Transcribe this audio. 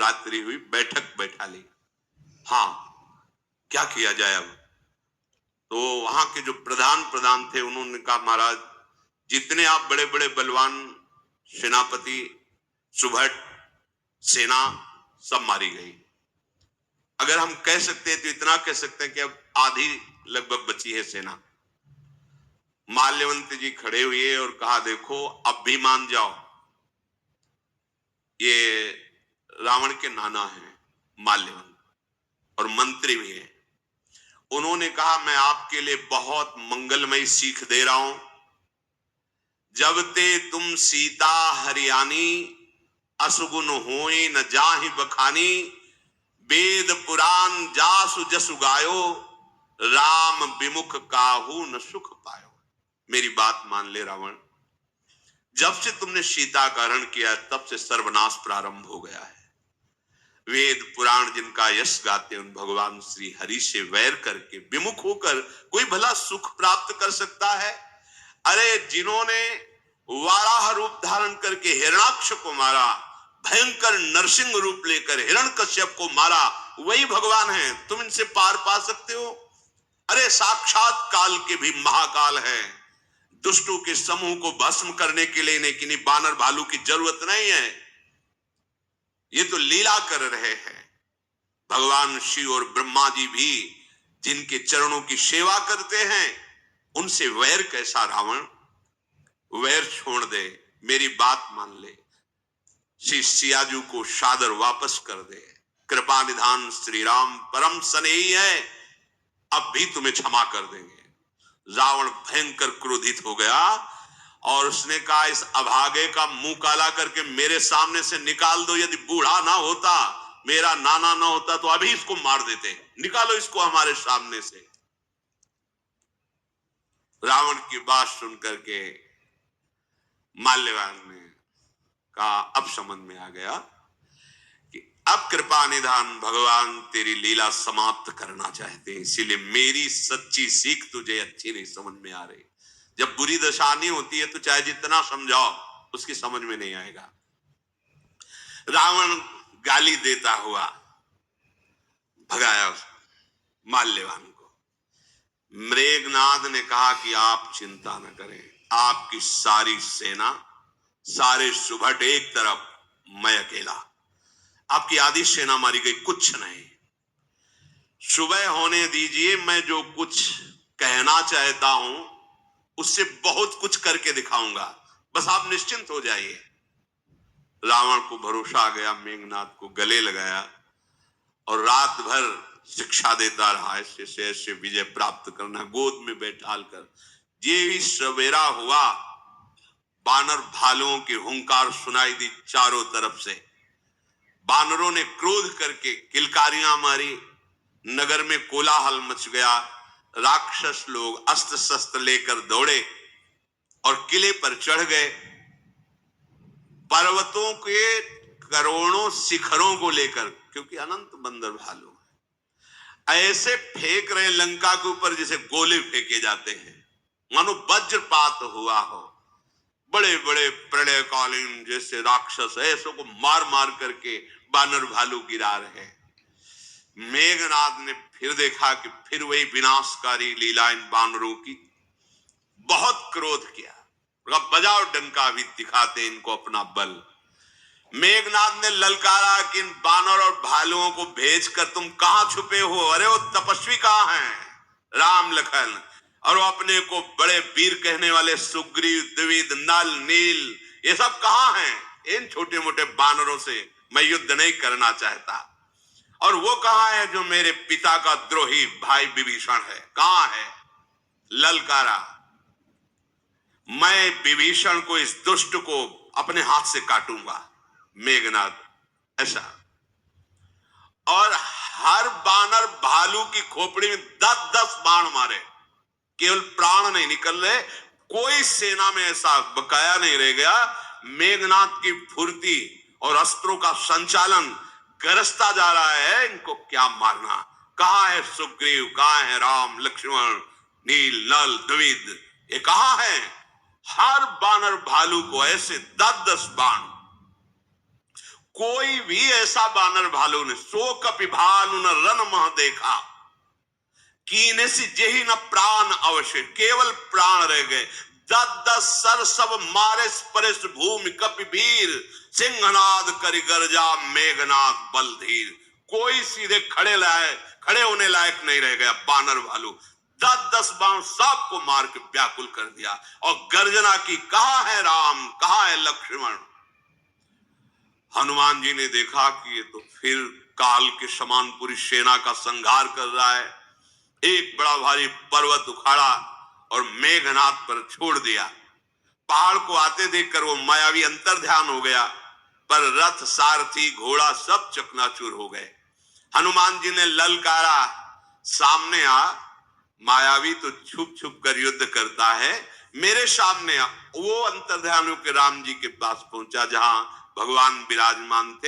रात्रि हुई, बैठक बैठा ली। हाँ, क्या किया जाए अब? तो वहां के जो प्रधान थे उन्होंने कहा, महाराज जितने आप बड़े बड़े बलवान सेनापति, सुभट, सेना सब मारी गई। अगर हम कह सकते हैं तो इतना कह सकते हैं कि अब आधी लगभग बची है सेना। माल्यवंत जी खड़े हुए और कहा, देखो अब भी मान जाओ। ये रावण के नाना हैं माल्यवंत, और मंत्री भी हैं। उन्होंने कहा, मैं आपके लिए बहुत मंगलमयी सीख दे रहा हूं। जब ते तुम सीता हरियाणी, असुगुन होए न जाहि बखानी। वेद पुराण जासु जसु गायो, राम विमुख काहू न सुख पायो। मेरी बात मान ले रावण, जब से तुमने सीता का हरण किया तब से सर्वनाश प्रारंभ हो गया है। वेद पुराण जिनका यश गाते उन भगवान श्री हरि से वैर करके विमुख होकर कोई भला सुख प्राप्त कर सकता है? अरे जिन्होंने वाराह रूप धारण करके हिरणाक्ष को मारा, भयंकर नरसिंह रूप लेकर हिरण्यकश्यप को मारा, वही भगवान हैं। तुम इनसे पार पा सकते हो? अरे साक्षात काल के भी महाकाल है। दुष्टों के समूह को भस्म करने के लिए इन्हें बानर भालू की जरूरत नहीं है। ये तो लीला कर रहे हैं। भगवान शिव और ब्रह्मा जी भी जिनके चरणों की सेवा करते हैं, उनसे वैर कैसा रावण? वैर छोड़ दे, मेरी बात मान ले, श्री सियाजू को सादर वापस कर दे। कृपा निधान श्री राम परम स्नेही है, अब भी तुम्हें क्षमा कर देंगे। रावण भयंकर क्रोधित हो गया और उसने कहा, इस अभागे का मुंह काला करके मेरे सामने से निकाल दो। यदि बूढ़ा ना होता, मेरा नाना ना होता तो अभी इसको मार देते। निकालो इसको हमारे सामने से। रावण की बात सुन करके माल्यवान ने कहा, अब समझ में आ गया कि अब कृपा निधान भगवान तेरी लीला समाप्त करना चाहते हैं, इसीलिए मेरी सच्ची सीख तुझे अच्छी नहीं समझ में आ रही। जब बुरी दशा नहीं होती है तो चाहे जितना समझाओ उसकी समझ में नहीं आएगा। रावण गाली देता हुआ भगाया माल्यवान को। मेघनाद ने कहा कि आप चिंता न करें, आपकी सारी सेना, सारे सुभट एक तरफ, मैं अकेला। आपकी आधी सेना मारी गई, कुछ नहीं। सुबह होने दीजिए, मैं जो कुछ कहना चाहता हूं उससे बहुत कुछ करके दिखाऊंगा, बस आप निश्चिंत हो जाइए। रावण को भरोसा आ गया, मेघनाद को गले लगाया और रात भर शिक्षा देता रहा, ऐसे ऐसे विजय प्राप्त करना, गोद में बैठाल कर। ये ही सवेरा हुआ, बानर भालुओं की हुंकार सुनाई दी चारों तरफ से। बानरों ने क्रोध करके किलकारियां मारी, नगर में कोलाहल मच गया। राक्षस लोग अस्त्र शस्त्र लेकर दौड़े और किले पर चढ़ गए। पर्वतों के करोड़ों शिखरों को लेकर, क्योंकि अनंत बंदर भालू ऐसे फेंक रहे लंका के ऊपर जैसे गोले फेंके जाते हैं, मानो वज्रपात हुआ हो। बड़े बड़े प्रलयकालीन जैसे राक्षस ऐसों को मार मार करके बानर भालू गिरा रहे। मेघनाद ने फिर देखा कि फिर वही विनाशकारी लीला इन बानरों की। बहुत क्रोध किया, बजाओ डंका, भी दिखाते इनको अपना बल। मेघनाद ने ललकारा कि इन बानर और भालुओं को भेजकर तुम कहां छुपे हो? अरे वो तपस्वी कहां हैं? राम लखन और वो अपने को बड़े वीर कहने वाले सुग्रीव, द्विविद, नल, नील, ये सब कहां हैं? इन छोटे मोटे बानरों से मैं युद्ध नहीं करना चाहता। और वो कहां है जो मेरे पिता का द्रोही भाई विभीषण है? कहां है? ललकारा। मैं विभीषण को, इस दुष्ट को अपने हाथ से काटूंगा। मेघनाद ऐसा, और हर बानर भालू की खोपड़ी में 10-10 बाण मारे, केवल प्राण नहीं निकल रहे। कोई सेना में ऐसा बकाया नहीं रह गया। मेघनाद की फुर्ती और अस्त्रों का संचालन गरजता जा रहा है। इनको क्या मारना? कहां है सुग्रीव, कहां है राम, लक्ष्मण, नील, नल, द्विविद, ये कहां है? हर बानर भालू को ऐसे 10-10 बाण। कोई भी ऐसा बानर भालू ने सो कपि भानु न रन मह देखा, कीने से जेहि न प्राण अवशेष, केवल प्राण रह गए। 10 सर सब मारे परेश भूमि कपि वीर, सिंहनाद करि गर्जा मेघनाद बलधीर। कोई सीधे खड़े होने लायक नहीं रह गया। बानर भालू 10 बाण सबको मार के व्याकुल कर दिया और गर्जना की, कहां है राम, कहां है लक्ष्मण। हनुमान जी ने देखा कि ये तो फिर काल के समान पूरी सेना का संहार कर रहा है। एक बड़ा भारी पर्वत उखाड़ा और मेघनाद पर छोड़ दिया। पहाड़ को आते देखकर वो मायावी अंतर ध्यान हो गया, पर रथ सारथी घोड़ा सब चकनाचूर हो गए। हनुमान जी ने ललकारा, सामने आ, मायावी तो छुप छुप कर युद्ध करता है, मेरे सामने आ। वो अंतर ध्यान होकर राम जी के पास पहुंचा जहां भगवान विराजमान थे।